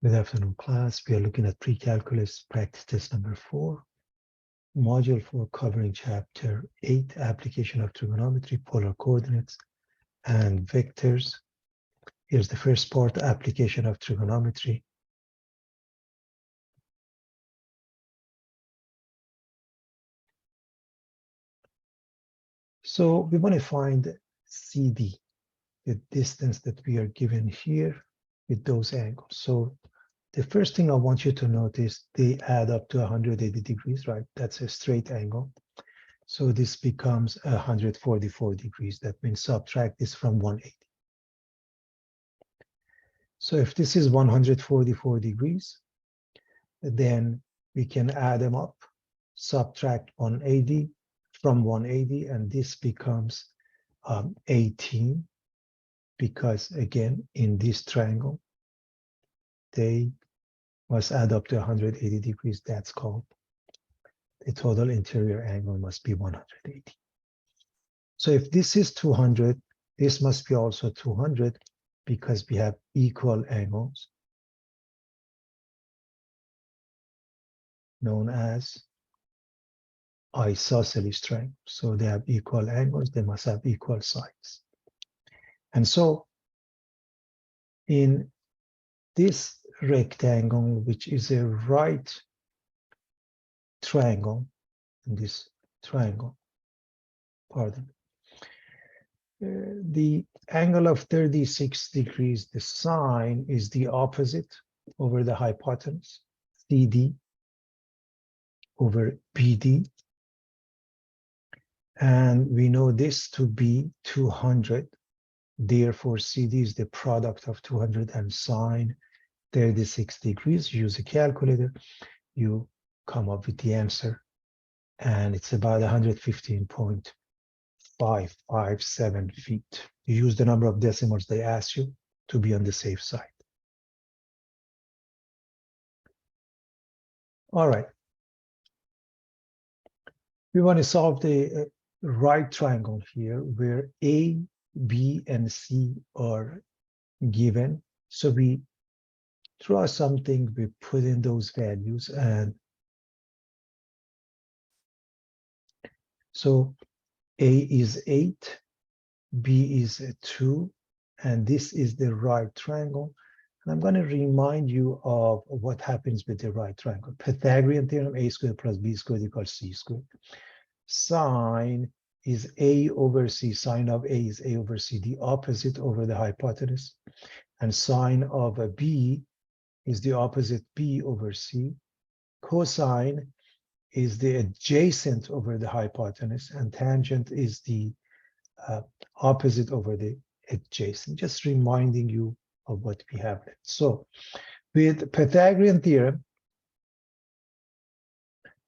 Good afternoon, class. We are looking at pre-calculus practice test number 4, module 4 covering chapter 8, application of trigonometry, polar coordinates, and vectors. Here's the first part, application of trigonometry. So we want to find CD, the distance that we are given here with those angles. So the first thing I want you to notice, they add up to 180 degrees, right? That's a straight angle. So this becomes 144 degrees. That means subtract this from 180. So if this is 144 degrees, then we can add them up, subtract 180 from 180, and this becomes 18, because again, in this triangle, they must add up to 180 degrees. That's called the total interior angle must be 180. So if this is 200, this must be also 200 because we have equal angles known as isosceles triangles. So they have equal angles, they must have equal sides. And so in this rectangle, which is a right triangle, in this triangle, pardon, the angle of 36 degrees, the sine is the opposite over the hypotenuse, CD over BD. And we know this to be 200. Therefore, CD is the product of 200 and sine 36 degrees. Use a calculator, you come up with the answer, and it's about 115.557 feet. You use the number of decimals they ask you to be on the safe side. All right. We want to solve the right triangle here where A, B, and C are given. So we draw something, we put in those values, and so A is 8, B is 2, and this is the right triangle. And I'm going to remind you of what happens with the right triangle. Pythagorean theorem, A squared plus B squared equals C squared. Sine is A over C. Sine of A is A over C, the opposite over the hypotenuse. And sine of a B is the opposite B over C. Cosine is the adjacent over the hypotenuse, and tangent is the opposite over the adjacent. Just reminding you of what we have. So with Pythagorean theorem,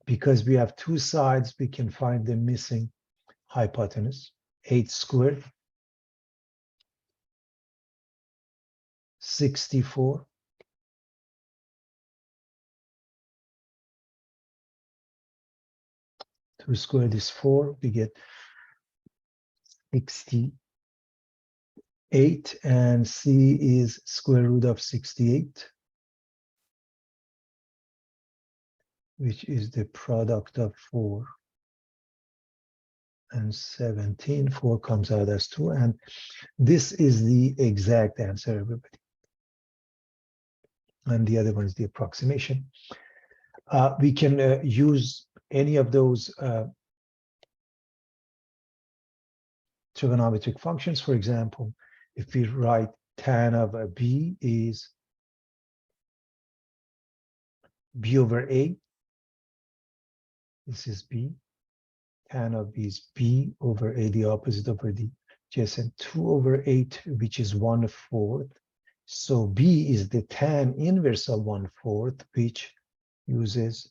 because we have two sides, we can find the missing hypotenuse. 8 squared, 64. 2 squared is 4. We get 68, and C is square root of 68, which is the product of 4 and 17. 4 comes out as 2, and this is the exact answer, everybody. And the other one is the approximation. We can use any of those trigonometric functions. For example, if we write tan of a B is B over A, this is B. Tan of B is B over A, the opposite over the adjacent. 2 over 8, which is 1/4. So B is the tan inverse of 1/4, which uses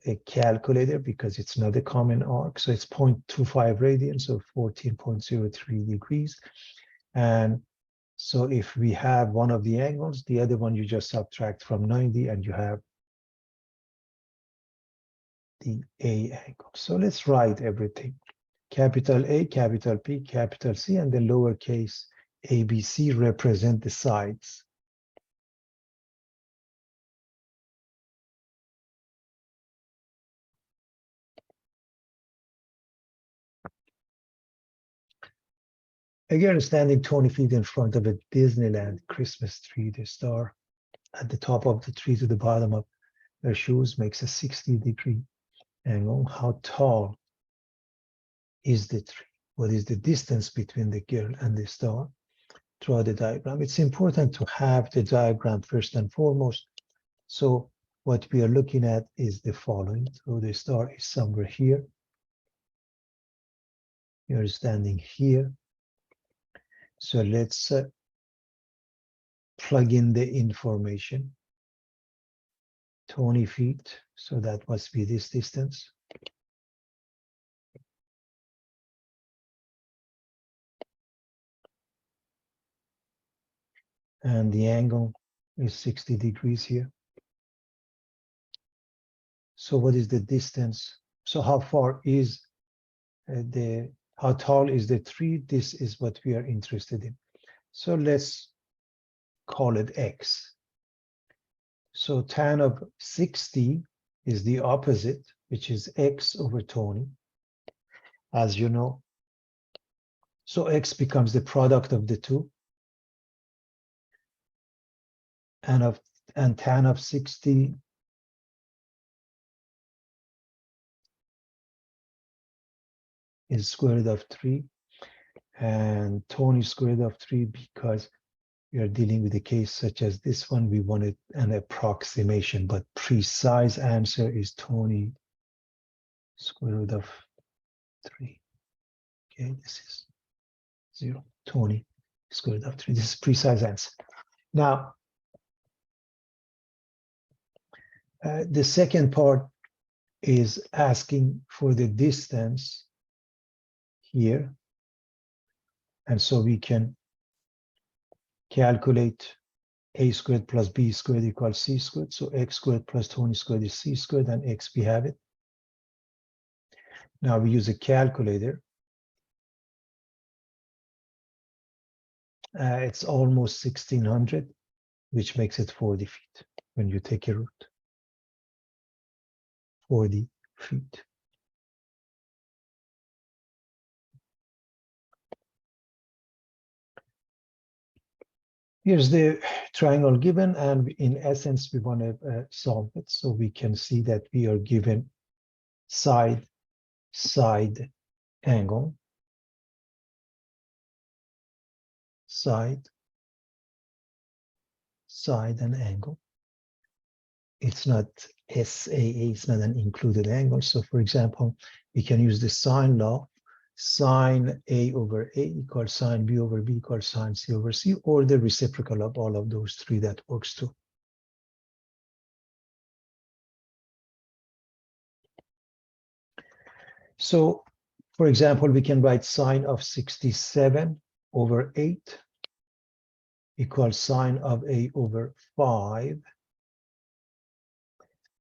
a calculator because it's not a common arc. So it's 0.25 radians, so 14.03 degrees. And so if we have one of the angles, the other one you just subtract from 90 and you have the A angle. So let's write everything. Capital A, capital P, capital C, and the lowercase a, B, C represent the sides. A girl standing 20 feet in front of a Disneyland Christmas tree. The star at the top of the tree to the bottom of her shoes makes a 60-degree angle. How tall is the tree? What is the distance between the girl and the star? Draw the diagram. It's important to have the diagram first and foremost. So what we are looking at is the following. So the star is somewhere here. You're standing here. So let's plug in the information. 20 feet. So that must be this distance. And the angle is 60 degrees here. So what is the distance? So how far is how tall is the tree? This is what we are interested in. So let's call it X. So tan of 60 is the opposite, which is X over 20, as you know. So X becomes the product of the two. And tan of 60 is square root of 3. And 20 square root of 3, because we are dealing with a case such as this one, we wanted an approximation, but precise answer is 20 square root of 3. Okay, this is 0, 20 square root of 3. This is precise answer. Now, the second part is asking for the distance here. And so we can calculate a squared plus b squared equals c squared. So x squared plus 20 squared is c squared, and x, we have it. Now we use a calculator. It's almost 1600, which makes it 40 feet when you take a root. 40 feet. Here's the triangle given, and in essence, we want to solve it. So we can see that we are given side angle, side and angle. It's not SAA, it's not an included angle. So for example, we can use the sine law. Sine A over A equals sine B over B equals sine C over C, or the reciprocal of all of those three. That works too. So, for example, we can write sine of 67 over 8 equals sine of A over 5.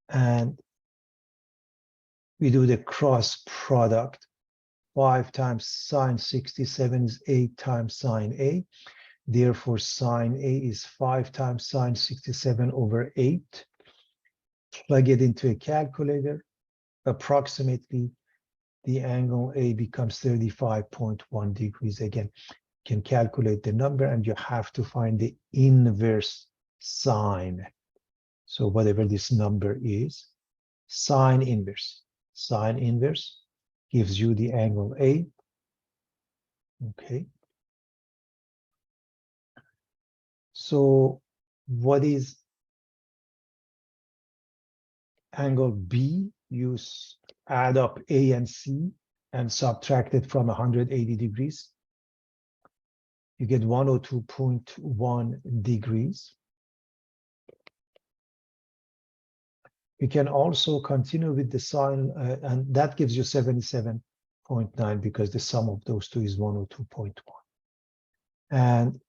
And we do the cross product. 5 times sine 67 is 8 times sine A. Therefore, sine A is 5 times sine 67 over 8. Plug it into a calculator. Approximately, the angle A becomes 35.1 degrees. Again, you can calculate the number, and you have to find the inverse sine. So whatever this number is, sine inverse. Sine inverse gives you the angle A. Okay. So what is angle B? You add up A and C and subtract it from 180 degrees. You get 102.1 degrees. We can also continue with the sine, and that gives you 77.9, because the sum of those two is 102.1. And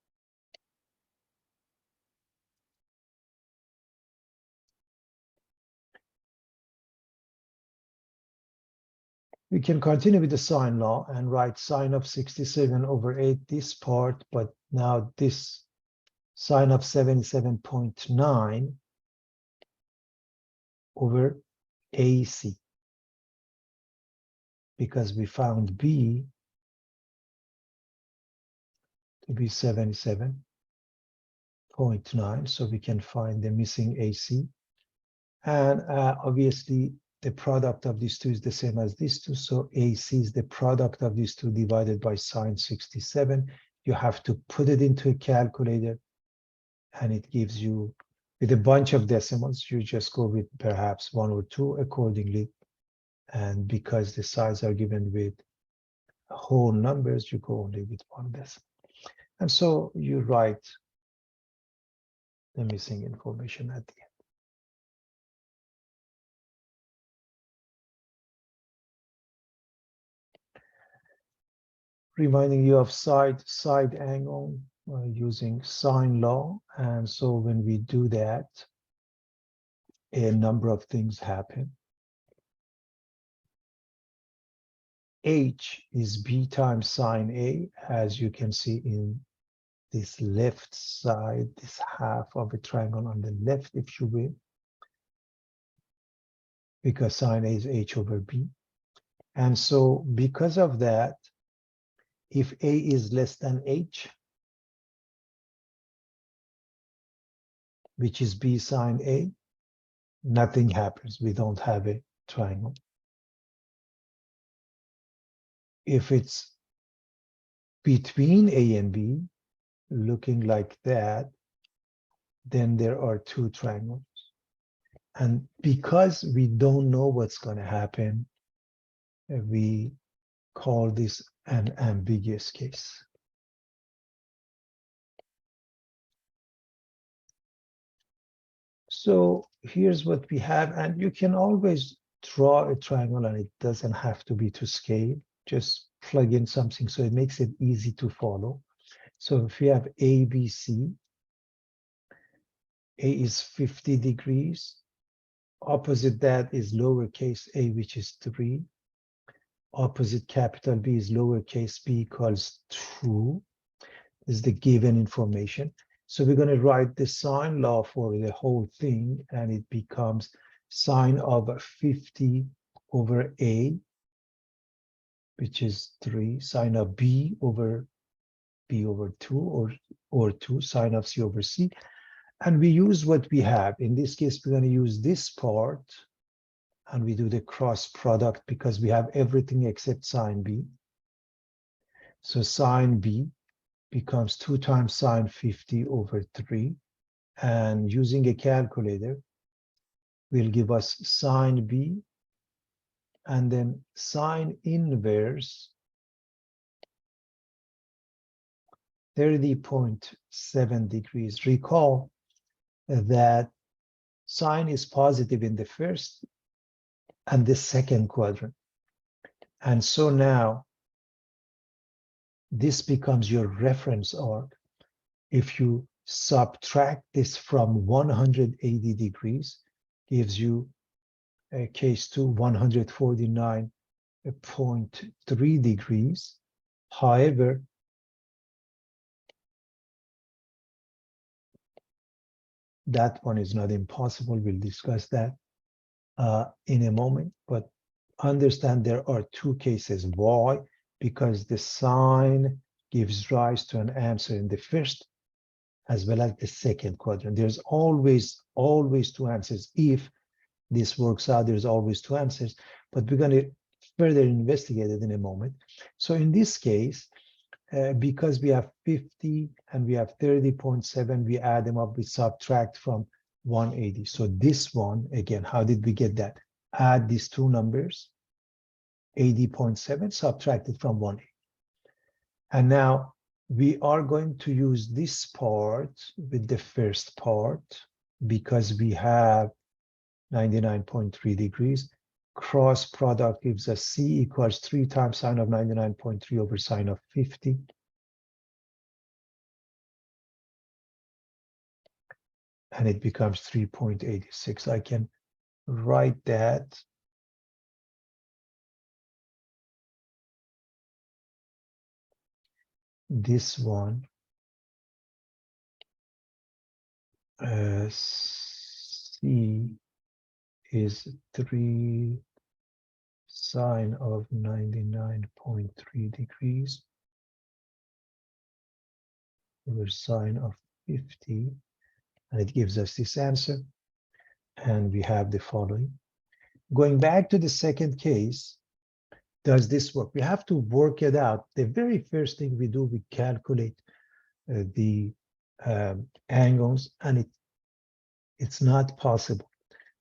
we can continue with the sine law and write sine of 67 over 8, this part, but now this sine of 77.9 over AC, because we found B to be 77.9. So we can find the missing AC. And obviously, the product of these two is the same as these two. So AC is the product of these two divided by sine 67. You have to put it into a calculator, and it gives you, with a bunch of decimals, you just go with perhaps 1 or 2 accordingly. And because the sides are given with whole numbers, you go only with 1 decimal. And so you write the missing information at the end. Reminding you of side angle using sine law. And so when we do that, a number of things happen. H is B times sine A, as you can see in this left side, this half of a triangle on the left, if you will, because sine A is H over B. And so because of that, if A is less than H, which is B sine A, nothing happens. We don't have a triangle. If it's between A and B, looking like that, then there are 2 triangles. And because we don't know what's going to happen, we call this an ambiguous case. So here's what we have, and you can always draw a triangle, and it doesn't have to be to scale. Just plug in something so it makes it easy to follow. So if we have ABC, A is 50 degrees. Opposite that is lowercase a, which is 3. Opposite capital B is lowercase b equals 2. This is the given information. So we're going to write the sine law for the whole thing, and it becomes sine of 50 over A, which is 3, sine of B over 2, or 2, sine of C over C. And we use what we have. In this case, we're going to use this part, and we do the cross product because we have everything except sine B. So sine B becomes 2 times sine 50 over 3. And using a calculator will give us sine B, and then sine inverse 30.7 degrees. Recall that sine is positive in the first and the second quadrant. And so now this becomes your reference arc. If you subtract this from 180 degrees, gives you a case to 149.3 degrees. However, that one is not impossible. We'll discuss that in a moment, but understand there are 2 cases. Why? Because the sine gives rise to an answer in the first as well as the second quadrant. There's always 2 answers. If this works out, there's always 2 answers, but we're going to further investigate it in a moment. So in this case, because we have 50 and we have 30.7, we add them up, we subtract from 180. So this one, again, how did we get that? Add these 2 numbers, 80.7 subtracted from 180. And now we are going to use this part with the first part because we have 99.3 degrees. Cross product gives us C equals 3 times sine of 99.3 over sine of 50. And it becomes 3.86. I can write that. This one, C is 3 sine of 99.3 degrees. over sine of 50, and it gives us this answer. And we have the following. Going back to the second case, does this work? We have to work it out. The very first thing we do, we calculate the angles, and it's not possible.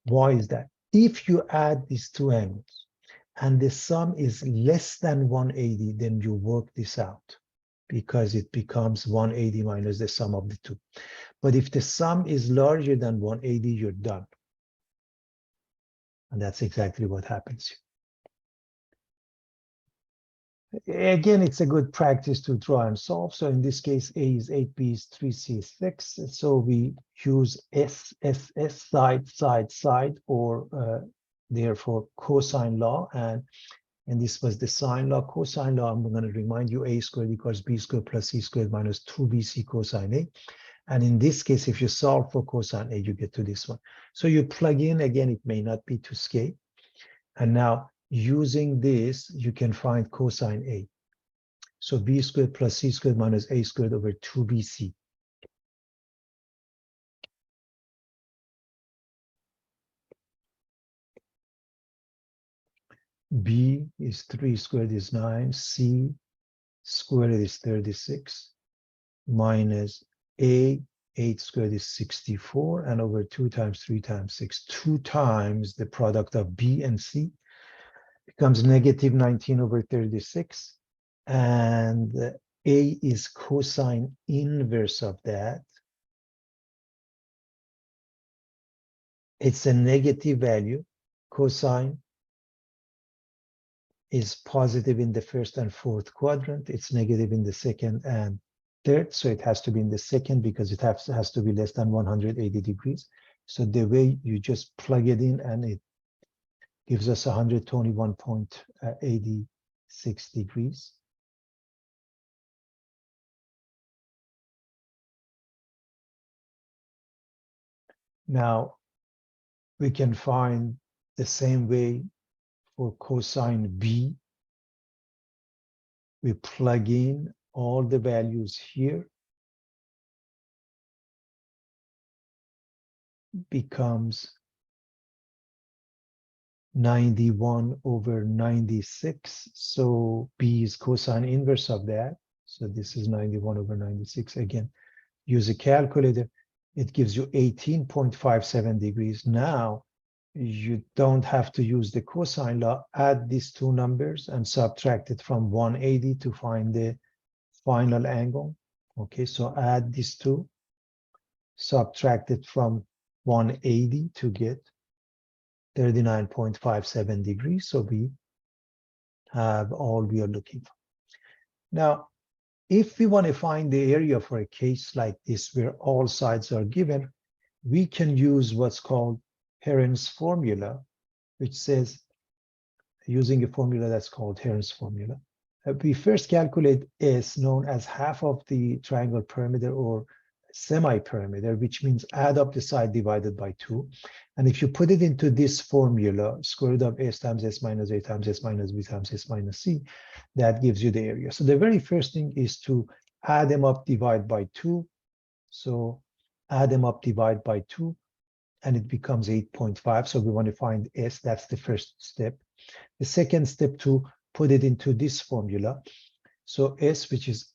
Why is that? If you add these two angles and the sum is less than 180, then you work this out because it becomes 180 minus the sum of the two. But if the sum is larger than 180, you're done. And that's exactly what happens here. Again, it's a good practice to draw and solve. So in this case, A is 8, B is 3, C is 6. So we use S, side, or therefore cosine law. And this was the sine law. Cosine law, I'm going to remind you, A squared equals B squared plus C squared minus 2BC cosine A. And in this case, if you solve for cosine A, you get to this one. So you plug in, again, it may not be to scale. And now, using this, you can find cosine A. So B squared plus C squared minus A squared over 2BC. B is 3 squared is 9, C squared is 36, minus A, 8 squared is 64, and over 2 times 3 times 6, 2 times the product of B and C becomes negative 19 over 36. And A is cosine inverse of that. It's a negative value. Cosine is positive in the first and fourth quadrant. It's negative in the second and third. So it has to be in the second because it has to be less than 180 degrees. So the way you just plug it in and it gives us 121.86 degrees. Now, we can find the same way for cosine B. We plug in all the values here. Becomes 91 over 96. So B is cosine inverse of that. So this is 91 over 96. Again, use a calculator. It gives you 18.57 degrees. Now, you don't have to use the cosine law. Add these two numbers and subtract it from 180 to find the final angle. Okay, so add these two, subtract it from 180 to get 39.57 degrees. So we have all we are looking for. Now, if we want to find the area for a case like this where all sides are given, we can use what's called Heron's formula, which says, using a formula that's called Heron's formula, we first calculate S, known as half of the triangle perimeter or semi-perimeter, which means add up the side divided by 2. And if you put it into this formula, square root of S times S minus A times S minus B times S minus C, that gives you the area. So the very first thing is to add them up, divide by 2. So add them up, divide by 2, and it becomes 8.5. So we want to find S. That's the first step. The second step, to put it into this formula. So S, which is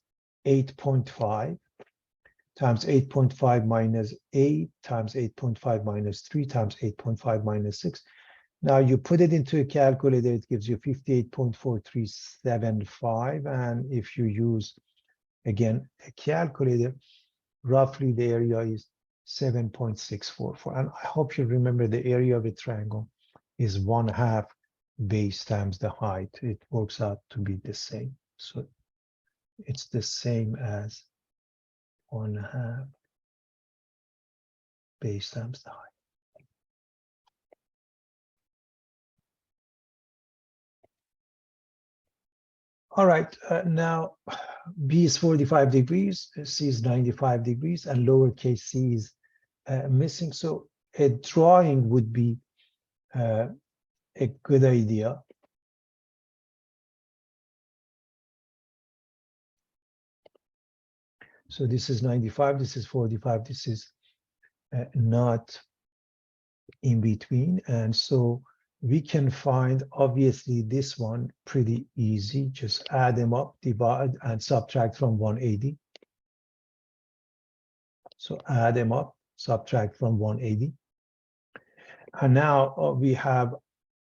8.5, times 8.5 minus 8 times 8.5 minus 3 times 8.5 minus 6. Now you put it into a calculator, it gives you 58.4375. And if you use, again, a calculator, roughly the area is 7.644. And I hope you remember the area of a triangle is 1/2 base times the height. It works out to be the same. So it's the same as 1/2 base times the height. All right, now B is 45 degrees, C is 95 degrees, and lowercase c is missing. So a drawing would be a good idea. So this is 95, this is 45, this is not in between. And so we can find, obviously, this one pretty easy. Just add them up, divide, and subtract from 180. So add them up, subtract from 180. And now we have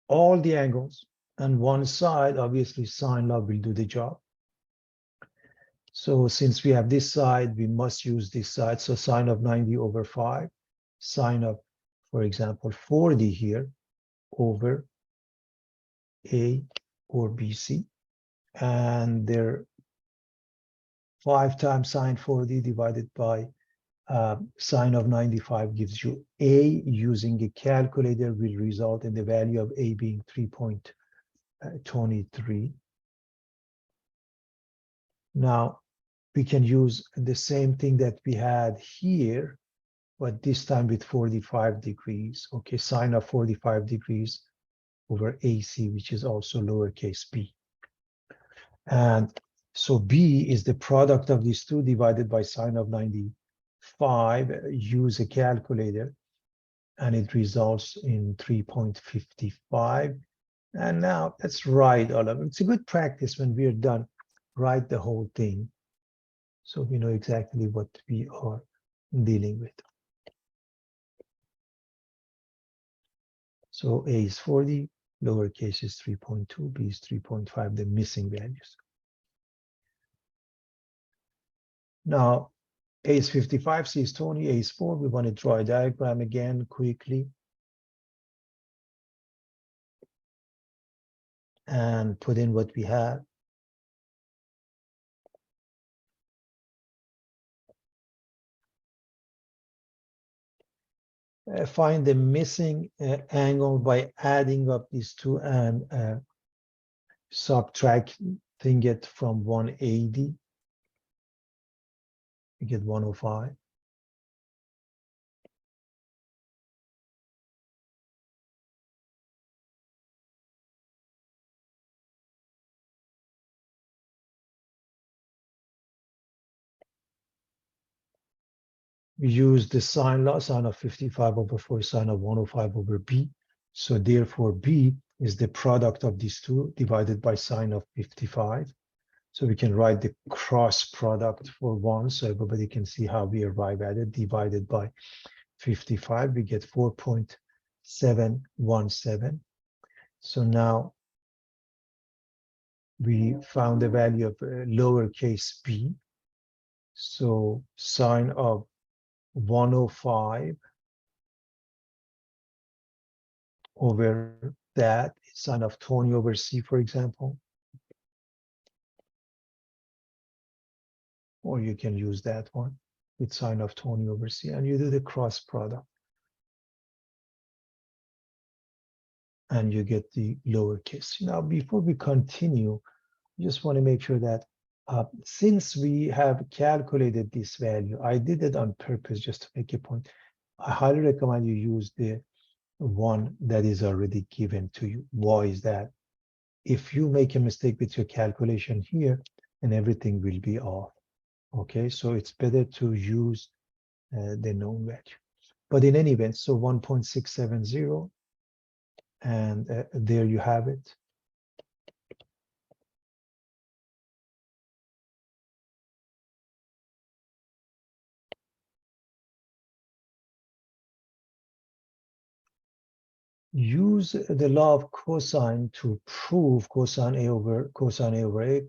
all the angles. And one side, obviously, sine law will do the job. So since we have this side, we must use this side. So sine of 90 over 5, sine of, for example, 40 here over A or BC. And there 5 times sine 40 divided by sine of 95 gives you A. Using a calculator will result in the value of A being 3.23. Now, we can use the same thing that we had here, but this time with 45 degrees. Okay, sine of 45 degrees over AC, which is also lowercase b. And so B is the product of these two divided by sine of 95. Use a calculator, and it results in 3.55. And now let's write all of it. It's a good practice when we're done, write the whole thing, so we know exactly what we are dealing with. So A is 40, lowercase is 3.2, B is 3.5, the missing values. Now, A is 55, C is 20, A is 4. We want to draw a diagram again quickly. And put in what we have. Find the missing angle by adding up these two and subtracting it from 180. You get 105. We use the sine law, sine of 55 over 4, sine of 105 over b. So therefore, b is the product of these two divided by sine of 55. So we can write the cross product for 1, so everybody can see how we arrive at it. Divided by 55, we get 4.717. So now we found the value of lowercase b. So sine of 105 over that, sine of 20 over c, for example. Or you can use that one with sine of 20 over c, and you do the cross product. And you get the lowercase. Now, before we continue, I just want to make sure that since we have calculated this value, I did it on purpose just to make a point. I highly recommend you use the one that is already given to you. Why is that? If you make a mistake with your calculation here, then everything will be off. Okay, so it's better to use the known value. But in any event, so 1.670, and there you have it. Use the law of cosine to prove cosine A over A,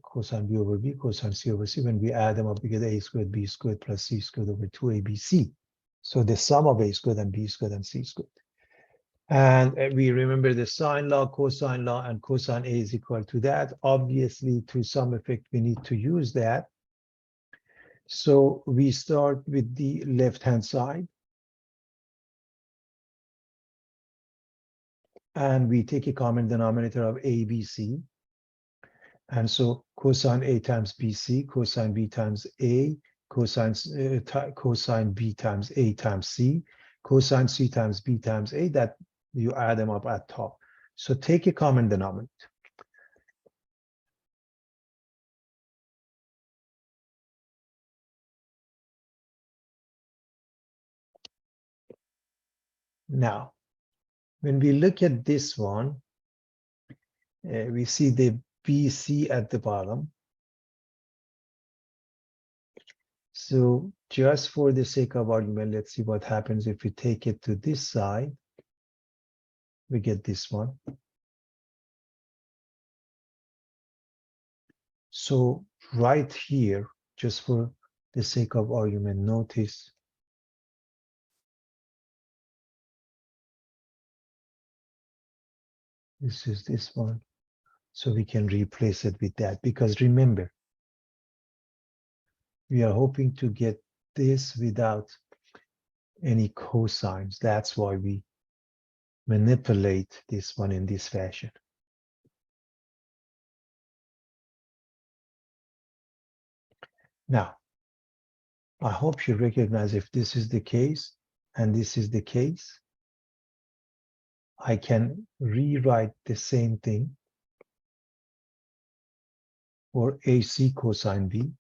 cosine B over B, cosine C over C. When we add them up, we get A squared, B squared plus C squared over 2ABC. So the sum of A squared and B squared and C squared. And we remember the sine law, cosine law, and cosine A is equal to that. Obviously, to some effect, we need to use that. So we start with the left-hand side. And we take a common denominator of ABC. And so cosine A times BC, cosine B times A, cosine B times A times C, cosine C times B times A, that you add them up at top. So take a common denominator. Now, when we look at this one, we see the BC at the bottom. So just for the sake of argument, let's see what happens if we take it to this side. We get this one. So right here, just for the sake of argument, notice this is this one. So we can replace it with that, because remember, we are hoping to get this without any cosines. That's why we manipulate this one in this fashion. Now, I hope you recognize if this is the case and this is the case, I can rewrite the same thing for AC cosine B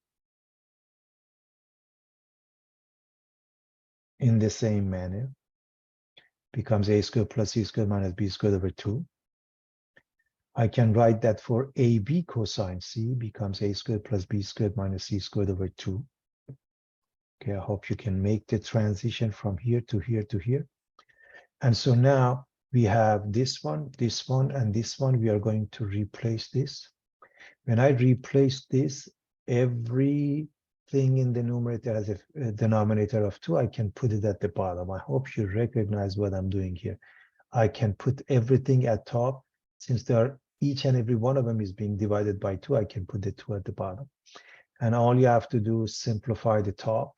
in the same manner. Becomes a squared plus c squared minus b squared over 2. I can write that for AB cosine C becomes a squared plus b squared minus c squared over 2. Okay, I hope you can make the transition from here to here to here. And so now we have this one, and this one. We are going to replace this. When I replace this, everything in the numerator has a denominator of 2. I can put it at the bottom. I hope you recognize what I'm doing here. I can put everything at top. Since they are each and every one of them is being divided by 2, I can put the 2 at the bottom. And all you have to do is simplify the top.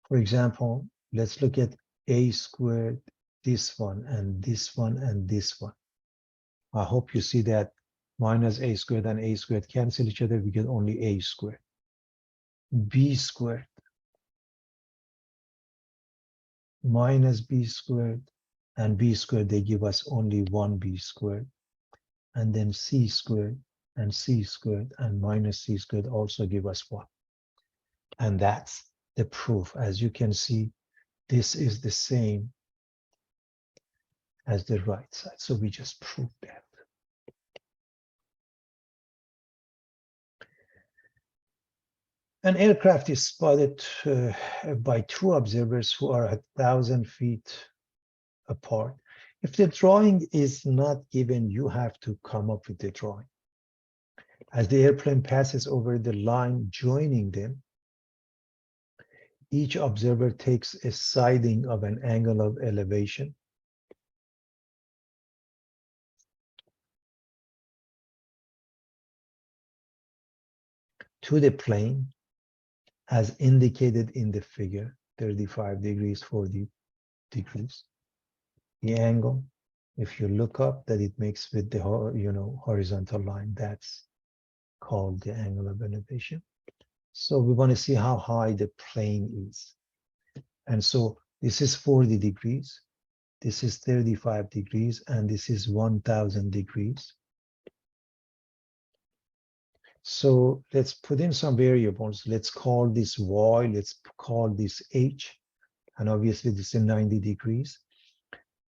For example, let's look at a squared, this one, and this one, and this one. I hope you see that minus a squared and a squared cancel each other. We get only a squared. B squared minus b squared and b squared, they give us only 1b squared. And then c squared and c squared and minus c squared also give us 1. And that's the proof. As you can see, this is the same as the right side. So we just proved that. An aircraft is spotted by 2 observers who are 1,000 feet apart. If the drawing is not given, you have to come up with the drawing. As the airplane passes over the line joining them, each observer takes a siding of an angle of elevation to the plane as indicated in the figure, 35 degrees, 40 degrees. The angle, if you look up, that it makes with the horizontal line, that's called the angle of elevation. So we want to see how high the plane is. And so this is 40 degrees, this is 35 degrees, and this is 1,000 degrees. So let's put in some variables. Let's call this y, let's call this h, and obviously this is 90 degrees.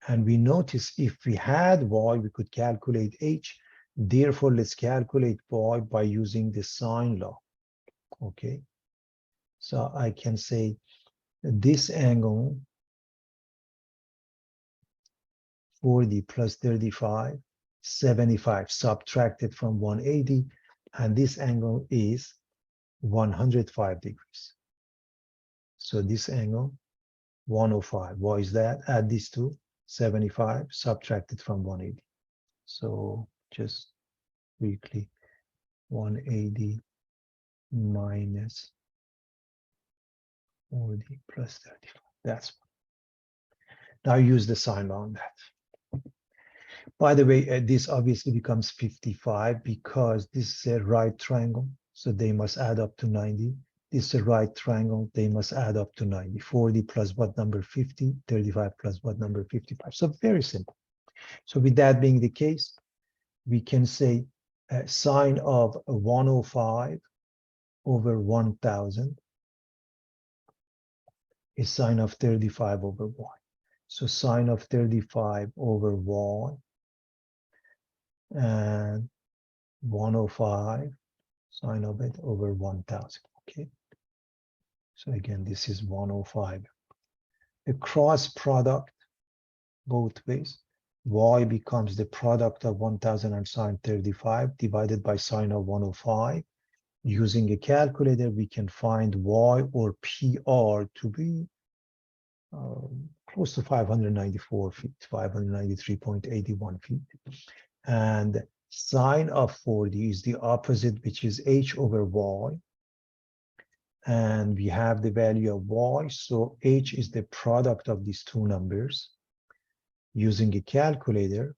And we notice if we had y, we could calculate h. Therefore, let's calculate y by using the sine law. Okay. So I can say this angle, 40 plus 35, 75, subtracted from 180, and this angle is 105 degrees. So this angle, 105. Why is that? Add these two, 75, subtracted from 180. So just quickly, 180 minus 40 plus 35. That's one. Now use the sine law on that. By the way, this obviously becomes 55 because this is a right triangle, so they must add up to 90. This is a right triangle, they must add up to 90. 40 plus what number? 50. 35 plus what number? 55. So very simple. So with that being the case, we can say sine of 105 over 1000 is sine of 35 over y. So sine of 35 over y and 105 sine of it over 1000. Okay. So again, this is 105. The cross product both ways. Y becomes the product of 1000 and sine 35 divided by sine of 105. Using a calculator, we can find Y or PR to be close to 594 feet, 593.81 feet. And sine of 40 is the opposite, which is H over Y. And we have the value of Y, so H is the product of these two numbers. Using a calculator,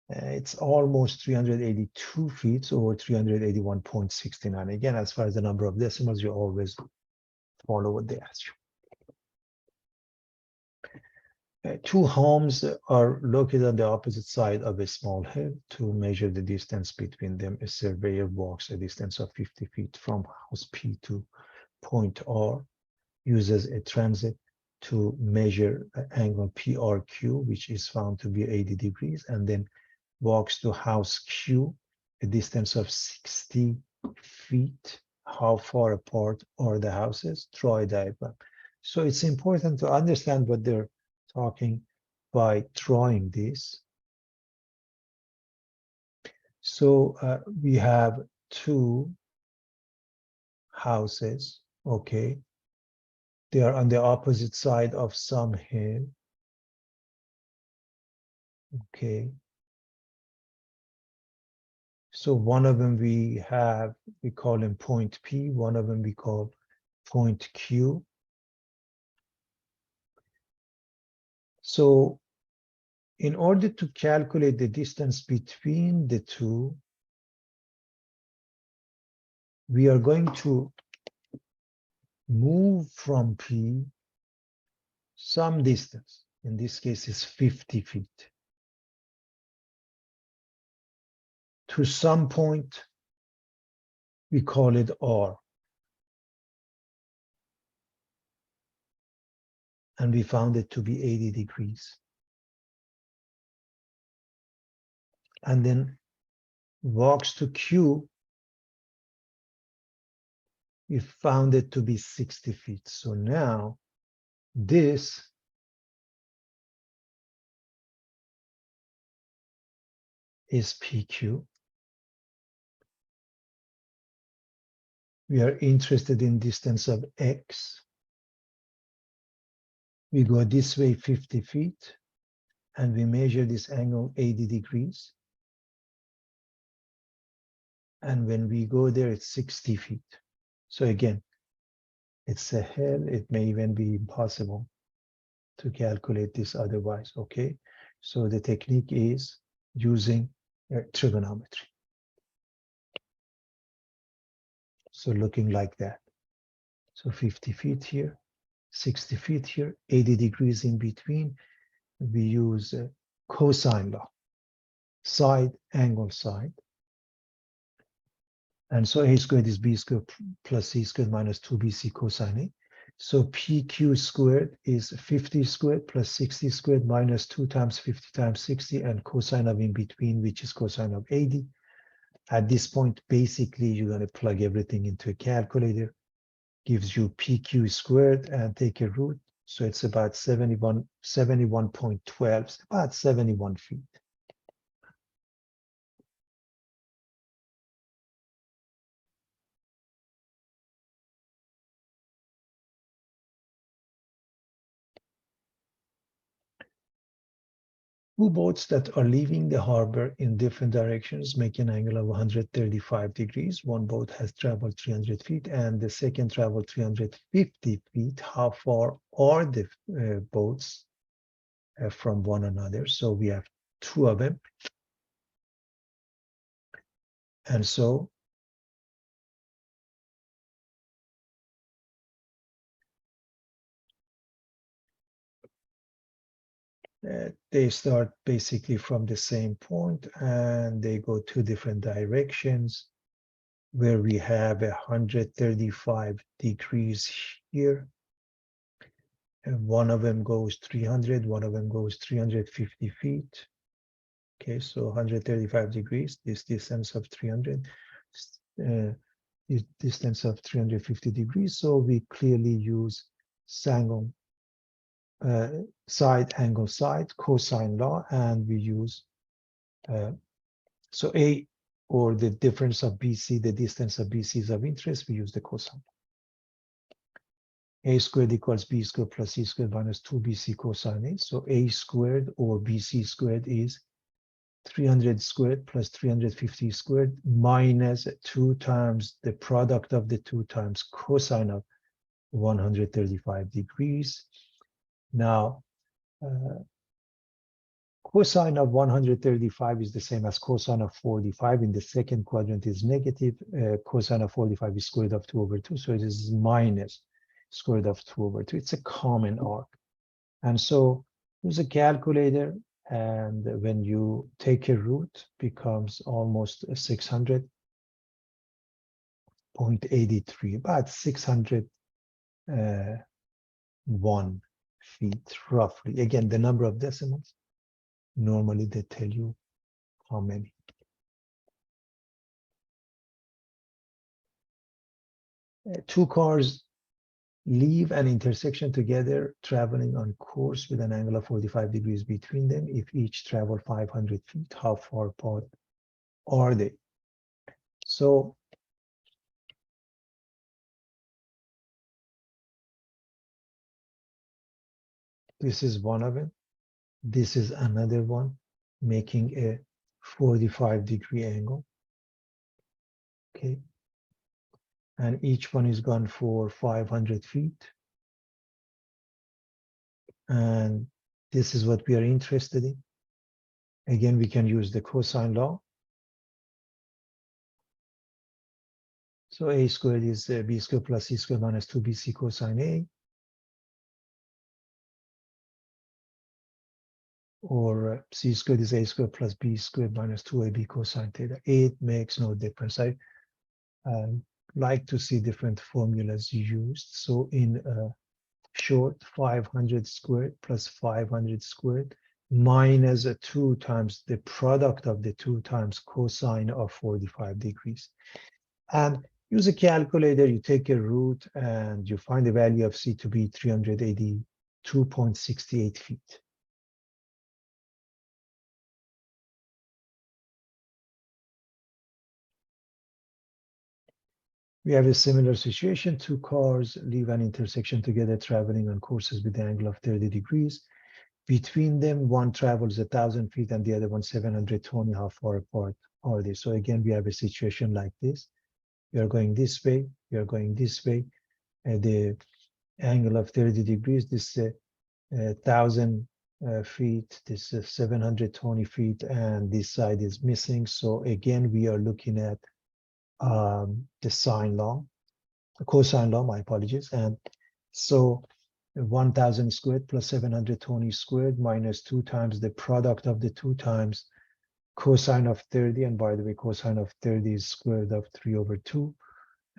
it's almost 382 feet or 381.69. Again, as far as the number of decimals, you always follow what they ask you. Two homes are located on the opposite side of a small hill. To measure the distance between them, a surveyor walks a distance of 50 feet from house P to point R, uses a transit to measure angle PRQ, which is found to be 80 degrees, and then walks to house Q, a distance of 60 feet. How far apart are the houses? Draw a diagram. So it's important to understand what they're talking by drawing this. So we have two houses, okay? They are on the opposite side of some hill, okay? So one of them we call him point P, one of them we call point Q. So in order to calculate the distance between the two, we are going to move from P some distance. In this case, it's 50 feet. To some point, we call it R. And we found it to be 80 degrees. And then walks to Q, we found it to be 60 feet. So now this is PQ. We are interested in distance of X. We go this way 50 feet, and we measure this angle 80 degrees. And when we go there, it's 60 feet. So again, it's a hill. It may even be impossible to calculate this otherwise, okay? So the technique is using trigonometry. So looking like that. So 50 feet here, 60 feet here, 80 degrees in between. We use cosine law, side, angle, side. And so A squared is B squared plus C squared minus 2BC cosine A. So PQ squared is 50 squared plus 60 squared minus 2 times 50 times 60 and cosine of in between, which is cosine of 80. At this point, basically, you're going to plug everything into a calculator. Gives you PQ squared and take a root. So it's about 71.12, about 71 feet. Two boats that are leaving the harbor in different directions make an angle of 135 degrees. One boat has traveled 300 feet and the second traveled 350 feet. How far are the boats from one another? So we have two of them. And so they start basically from the same point and they go two different directions. where we have 135 degrees here. And one of them goes 300, one of them goes 350 feet. Okay, so 135 degrees, this distance of 300, this distance of 350 degrees. So we clearly use sine side angle side cosine law, and we use so A, or the difference of BC, the distance of BC is of interest, we use the cosine. A squared equals B squared plus C squared minus 2BC cosine A. So A squared or BC squared is 300 squared plus 350 squared minus 2 times the product of the 2 times cosine of 135 degrees. Now, cosine of 135 is the same as cosine of 45. In the second quadrant is negative. Cosine of 45 is square root of 2 over 2. So it is minus square root of 2 over 2. It's a common arc. And so use a calculator. And when you take a root, becomes almost 600.83, about 601 feet roughly. Again, the number of decimals, normally they tell you how many. Two cars leave an intersection together, traveling on course with an angle of 45 degrees between them. If each travel 500 feet, how far apart are they? So this is one of them. This is another one, making a 45-degree angle. Okay. And each one is gone for 500 feet. And this is what we are interested in. Again, we can use the cosine law. So A squared is B squared plus C squared minus 2BC cosine A. Or C squared is A squared plus B squared minus 2AB cosine theta. It makes no difference. I like to see different formulas used. So in short, 500 squared plus 500 squared minus 2 times the product of the 2 times cosine of 45 degrees. And use a calculator, you take a root and you find the value of C to be 382.68 feet. We have a similar situation. Two cars leave an intersection together, traveling on courses with an angle of 30 degrees. Between them, one travels 1,000 feet and the other one 720. How far apart are they? So again, we have a situation like this. We are going this way, we are going this way. The angle of 30 degrees, this 1,000 feet, this 720 feet, and this side is missing. So again, we are looking at the sine law, the cosine law, my apologies. And so 1,000 squared plus 720 squared minus 2 times the product of the 2 times cosine of 30. And by the way, cosine of 30 is square root of 3 over 2.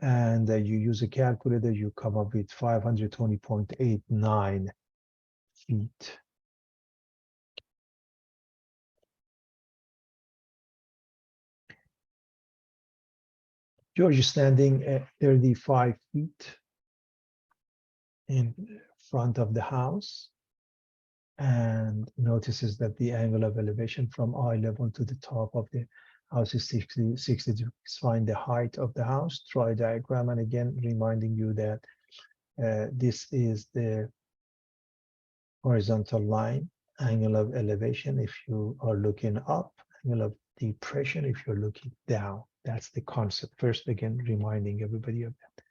And you use a calculator, you come up with 520.89 feet. George is standing at 35 feet in front of the house and notices that the angle of elevation from eye level to the top of the house is 60 degrees. Find the height of the house, draw a diagram, and again reminding you that this is the horizontal line, angle of elevation if you are looking up, angle of depression if you're looking down. That's the concept. First, again, reminding everybody of that.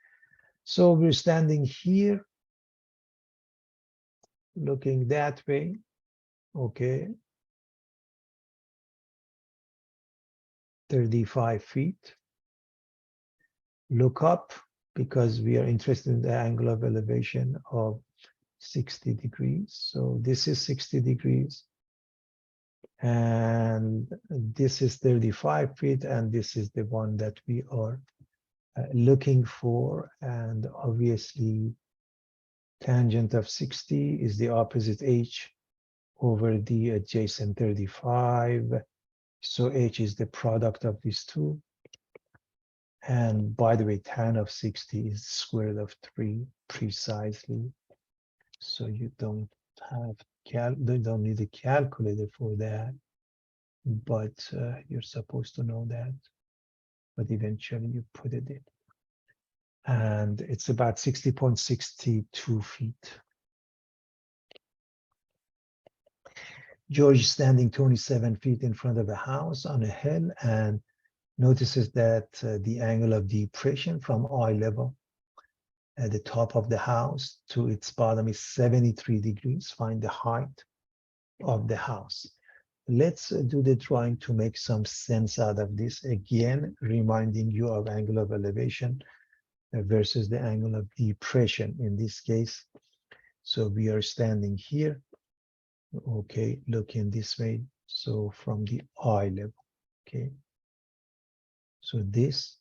So we're standing here, looking that way, okay, 35 feet. Look up because we are interested in the angle of elevation of 60 degrees. So this is 60 degrees. And this is 35 feet, and this is the one that we are looking for, and obviously tangent of 60 is the opposite h over the adjacent 35. So h is the product of these two. And by the way, tan of 60 is the square root of 3 precisely. So you don't need a calculator for that, but you're supposed to know that. But eventually you put it in. And it's about 60.62 feet. George is standing 27 feet in front of a house on a hill and notices that the angle of depression from eye level at the top of the house to its bottom is 73 degrees. Find the height of the house. Let's do the drawing to make some sense out of this. Again, reminding you of angle of elevation versus the angle of depression in this case. So we are standing here, okay, looking this way. So from the eye level, okay. So this,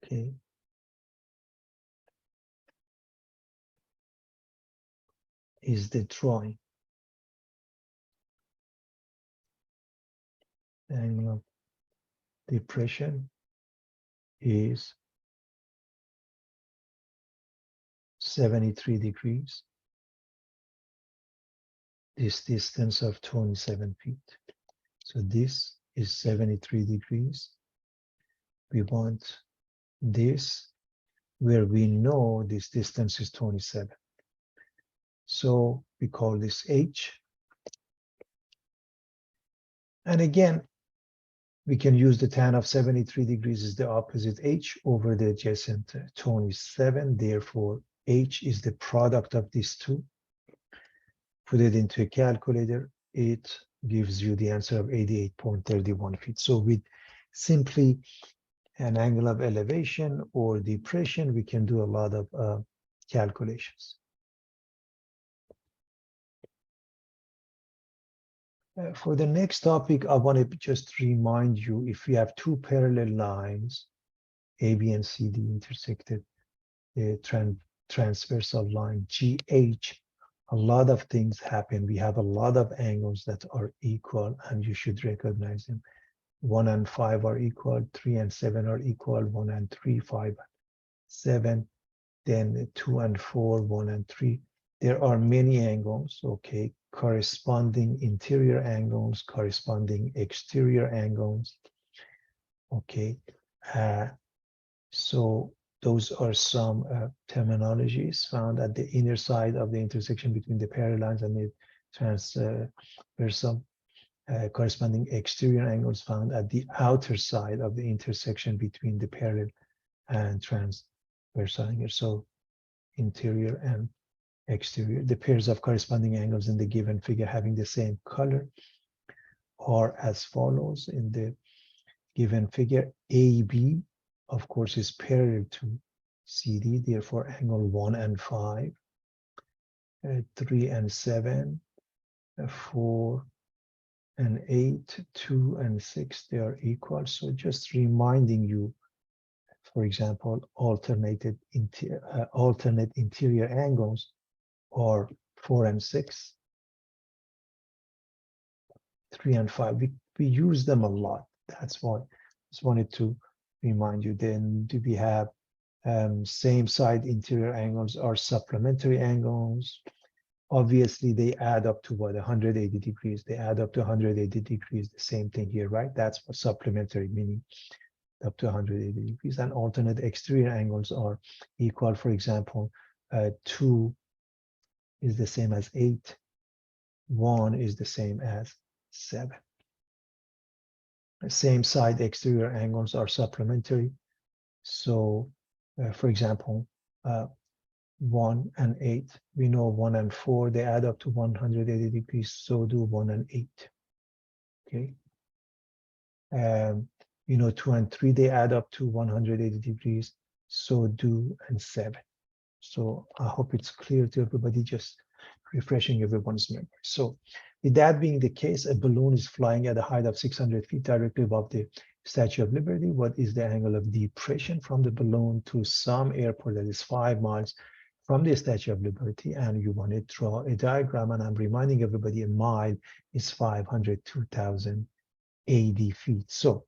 okay, is the drawing. The angle of depression is 73 degrees. This distance of 27 feet. So this is 73 degrees. We want this where we know this distance is 27. So we call this H. And again, we can use the tan of 73 degrees is the opposite H over the adjacent 27. Therefore, H is the product of these two. Put it into a calculator, it gives you the answer of 88.31 feet. So with simply an angle of elevation or depression, we can do a lot of calculations. For the next topic, I want to just remind you, if you have two parallel lines, AB and CD intersected, the transversal line GH, a lot of things happen. We have a lot of angles that are equal, and you should recognize them. 1 and 5 are equal, 3 and 7 are equal, 1 and 3, 5 and 7, then 2 and 4, 1 and 3. There are many angles, okay, corresponding interior angles, corresponding exterior angles, okay. So those are some terminologies found at the inner side of the intersection between the parallel lines and the transversal. Corresponding exterior angles found at the outer side of the intersection between the parallel and transversal angles. So interior and exterior. The pairs of corresponding angles in the given figure having the same color are as follows. In the given figure, AB, of course, is parallel to CD, therefore angle 1 and 5, 3 and 7, 4 and 8, 2 and 6, they are equal. So just reminding you, for example, alternate interior angles are 4 and 6, 3 and 5. We use them a lot. That's why I just wanted to remind you. Then do we have same side interior angles or supplementary angles? Obviously, they add up to what, 180 degrees. They add up to 180 degrees, the same thing here, right? That's what supplementary meaning, up to 180 degrees. And alternate exterior angles are equal. For example, 2 is the same as 8. 1 is the same as 7. Same side exterior angles are supplementary. So, for example, 1 and 8, we know 1 and 4, they add up to 180 degrees, so do 1 and 8, okay? You know, 2 and 3, they add up to 180 degrees, so do and 7. So I hope it's clear to everybody, just refreshing everyone's memory. So With that being the case, a balloon is flying at a height of 600 feet directly above the Statue of Liberty. What is the angle of depression from the balloon to some airport that is 5 miles from the Statue of Liberty? And you want to draw a diagram, and I'm reminding everybody a mile is 502,080 feet. So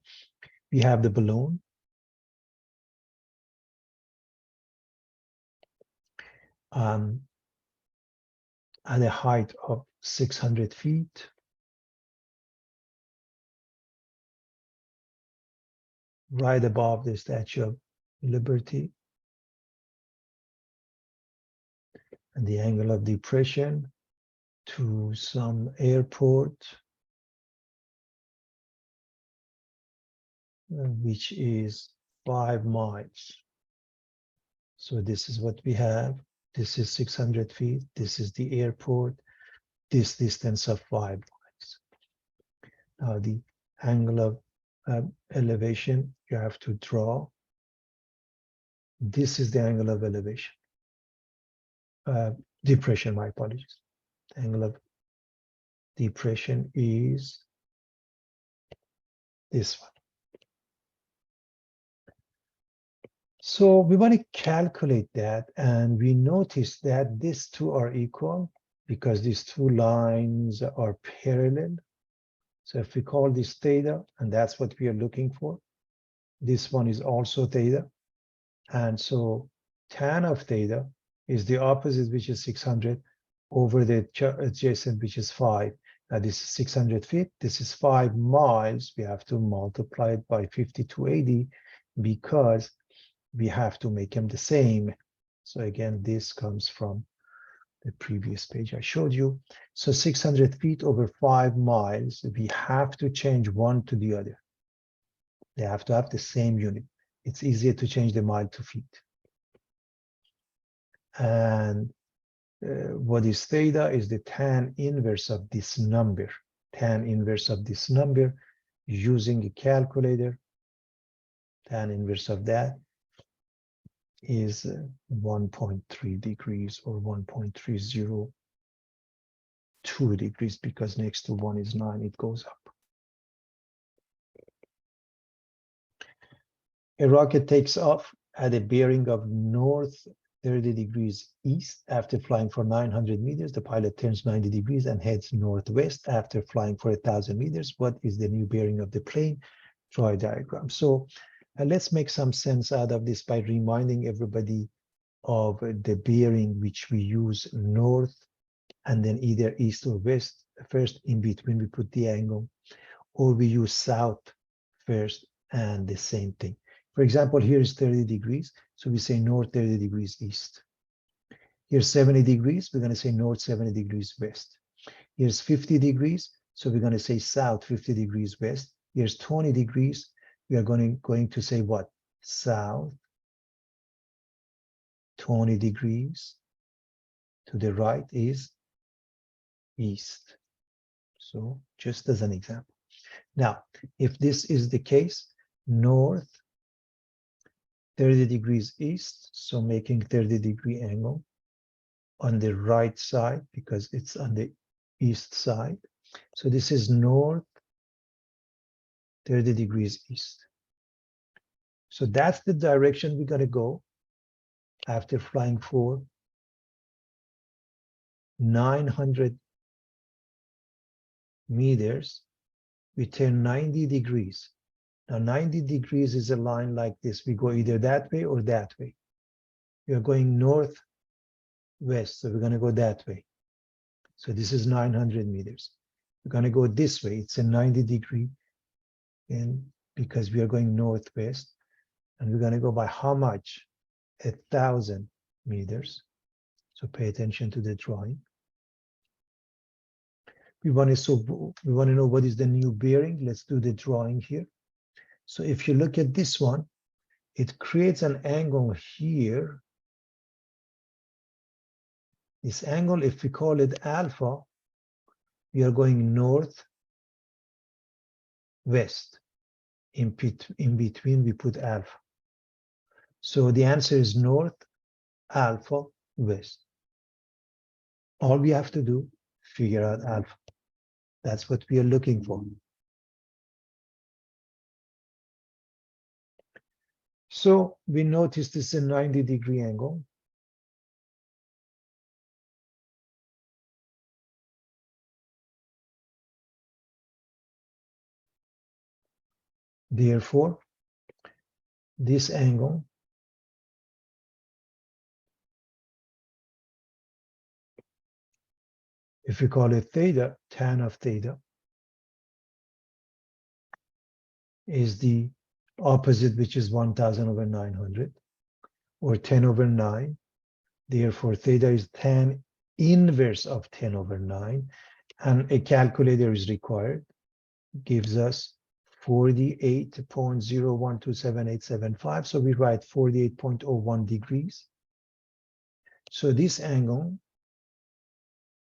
we have the balloon. At a height of 600 feet. Right above the Statue of Liberty. And the angle of depression to some airport, which is 5 miles. So this is what we have. This is 600 feet. This is the airport. This distance of 5 miles. Now the angle of elevation you have to draw. This is the angle of elevation. Depression, my apologies. The angle of depression is this one. So we want to calculate that, and we notice that these two are equal because these two lines are parallel. So if we call this theta, and that's what we are looking for, this one is also theta. And so tan of theta is the opposite, which is 600, over the adjacent, which is 5. Now this is 600 feet, this is 5 miles. We have to multiply it by 5280 because we have to make them the same. So again, this comes from the previous page I showed you. So 600 feet over 5 miles, we have to change one to the other. They have to have the same unit. It's easier to change the mile to feet. And what is theta is the tan inverse of this number. Tan inverse of this number using a calculator. Tan inverse of that is 1.3 degrees or 1.302 degrees, because next to 1 is 9, it goes up. A rocket takes off at a bearing of north 30 degrees east. After flying for 900 meters, the pilot turns 90 degrees and heads northwest after flying for 1,000 meters. What is the new bearing of the plane? Draw a diagram. So let's make some sense out of this by reminding everybody of the bearing which we use, north and then either east or west. First, in between, we put the angle, or we use south first and the same thing. For example, here is 30 degrees. So we say north 30 degrees east. Here's 70 degrees. We're going to say north 70 degrees west. Here's 50 degrees. So we're going to say south 50 degrees west. Here's 20 degrees. We are going to say what? South 20 degrees. To the right is east. So just as an example. Now, if this is the case, north 30 degrees east, so making 30-degree angle on the right side because it's on the east side. So this is north 30 degrees east. So that's the direction we're going to go after flying for 900 meters. We turn 90 degrees. Now 90 degrees is a line like this. We go either that way or that way. We are going northwest, so we're going to go that way. So this is 900 meters. We're going to go this way. It's a 90-degree, and because we are going northwest, and we're going to go by how much? 1,000 meters. So pay attention to the drawing. We want to know what is the new bearing. Let's do the drawing here. So if you look at this one, it creates an angle here. This angle, if we call it alpha, we are going north west. In between, we put alpha. So the answer is north alpha west. All we have to do, figure out alpha. That's what we are looking for. So we notice this is a 90-degree angle. Therefore, this angle if we call it theta, tan of theta is the opposite, which is 1000 over 900, or 10 over 9. Therefore, theta is tan inverse of 10 over 9, and a calculator is required. Gives us 48.012787.5. So we write 48.01 degrees. So this angle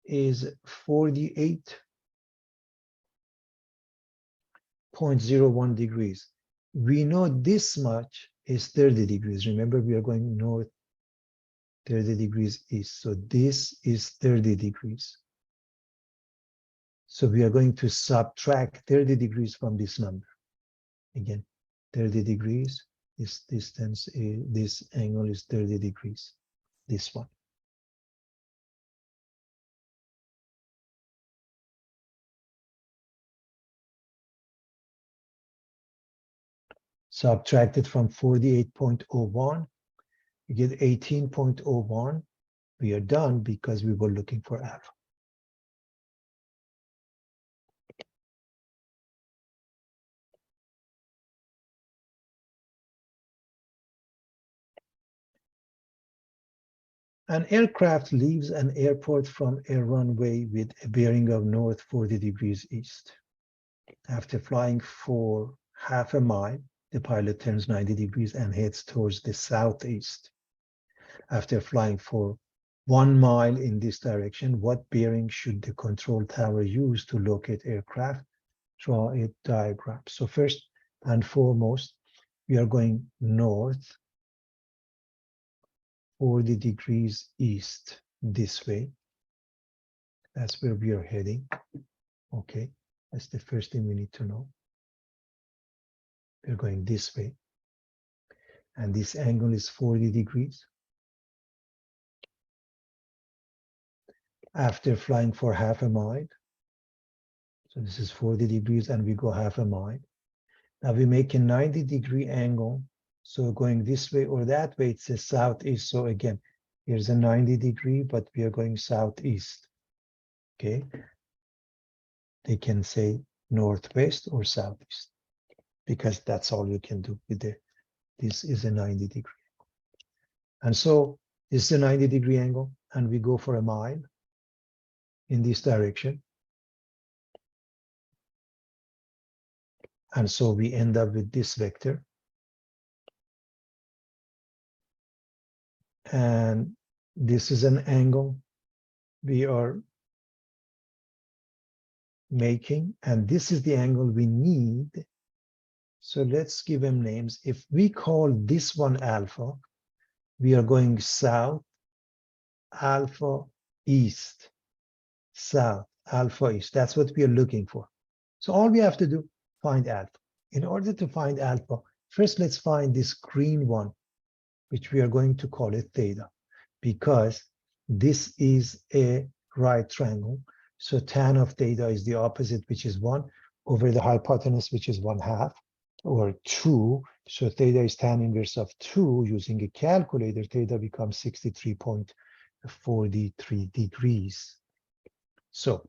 is 48.01 degrees. We know this much is 30 degrees. Remember, we are going north 30 degrees east. So this is 30 degrees. So we are going to subtract 30 degrees from this number. Again, 30 degrees, this distance, this angle is 30 degrees, this one. Subtracted from 48.01, you get 18.01. We are done because we were looking for alpha. An aircraft leaves an airport from a runway with a bearing of north 40 degrees east. After flying for half a mile, the pilot turns 90 degrees and heads towards the southeast. After flying for 1 mile in this direction, what bearing should the control tower use to locate aircraft? Draw a diagram. So first and foremost, we are going north 40 degrees east this way. That's where we are heading. Okay, that's the first thing we need to know. We're going this way. And this angle is 40 degrees. After flying for half a mile, so this is 40 degrees and we go half a mile. Now we make a 90-degree angle. So going this way or that way, it says southeast. So again, here's a 90-degree, but we are going southeast. Okay. They can say northwest or southeast because that's all you can do with it. This is a 90-degree. And so this is a 90-degree angle, and we go for a mile in this direction. And so we end up with this vector. And this is an angle we are making, and this is the angle we need. So let's give them names. If we call this one alpha, we are going south, alpha, east, south, alpha, east. That's what we are looking for. So all we have to do, find alpha. In order to find alpha, first let's find this green one, which we are going to call it theta, because this is a right triangle. So tan of theta is the opposite, which is 1, over the hypotenuse, which is 1/2, or 2. So theta is tan inverse of 2. Using a calculator, theta becomes 63.43 degrees. So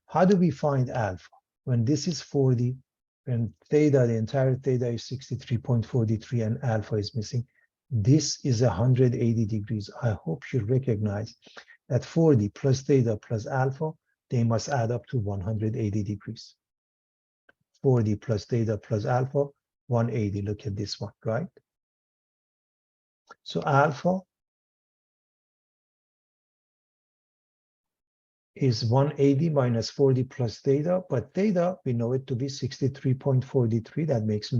how do we find alpha? When this is 40, when theta, the entire theta is 63.43 and alpha is missing, this is 180 degrees. I hope you recognize that 40 plus theta plus alpha, they must add up to 180 degrees. 40 plus theta plus alpha, 180. Look at this one, right? So alpha is 180 minus 40 plus theta, but theta, we know it to be 63.43. That makes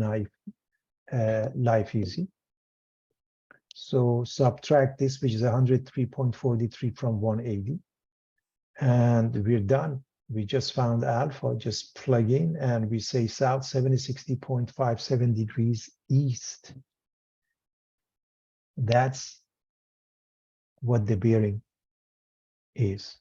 life easy. So subtract this, which is 103.43 from 180, and we're done. We just found alpha, just plug in and we say south 760.57 degrees east. That's what the bearing is.